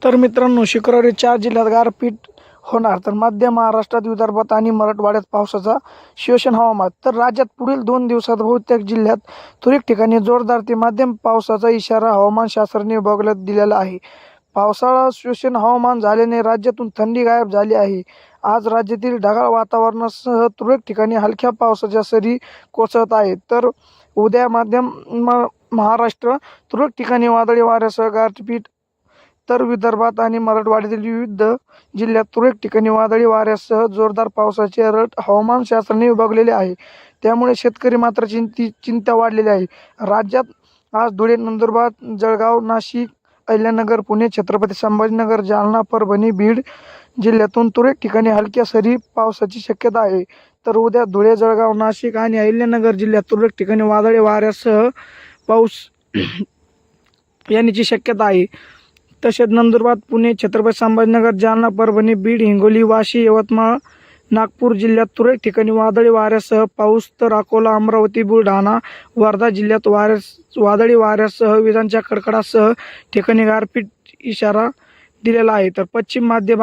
तर मित्रांनो, शुक्रवारी 4 जिल्ह्यात गारपीट होणार, तर मध्य महाराष्ट्रात, विदर्भात आणि मराठवाड्यात पावसाचा शोषण हवामान. तर राज्यात पुढील 2 दिवसात बहुतेक जिल्ह्यात तुरळक ठिकाणी जोरदार ते मध्यम पावसाचा इशारा हवामानशास्त्राने विभागाला दिलेला आहे. पावसाळा शोषण हवामान झाल्याने राज्यातून थंडी गायब झाली आहे. आज राज्यातील ढगाळ वातावरणासह तुरळक ठिकाणी हलक्या पावसाच्या सरी कोसळत आहेत. तर उद्या मध्यम महाराष्ट्र तुरळक ठिकाणी वादळी वाऱ्यासह गारपीट, तर विदर्भात आणि मराठवाड्यातील विविध जिल्ह्यात तुरळक ठिकाणी वादळी वाऱ्यासह जोरदार पावसाचे अलर्ट हवामानशास्त्राने विभागलेले आहे. त्यामुळे शेतकरी मात्र चिंता वाढलेली आहे. राज्यात आज धुळे, नंदुरबार, जळगाव, नाशिक, अहिल्यानगर, पुणे, छत्रपती संभाजीनगर, जालना, परभणी, बीड जिल्ह्यातून तुरळक ठिकाणी हलक्या सरी पावसाची शक्यता आहे. तर उद्या धुळे, जळगाव, नाशिक आणि अहिल्यानगर जिल्ह्यात तुरळक ठिकाणी वादळी वाऱ्यासह पाऊस येण्याची शक्यता आहे. तसेच नंदुरबार, पुणे, छत्रपती संभाजीनगर, जालना, परभणी, बीड, हिंगोली, वाशी, यवतमाळ, नागपूर जिल्ह्यात तुरळक ठिकाणी वादळी वाऱ्यासह पाऊस. तर अकोला, अमरावती, बुलढाणा, वर्धा जिल्ह्यात वादळी वाऱ्यासह विजांच्या कडकडाटासह ठिकाणी गारपीट इशारा दिलेला आहे. तर पश्चिम मध्य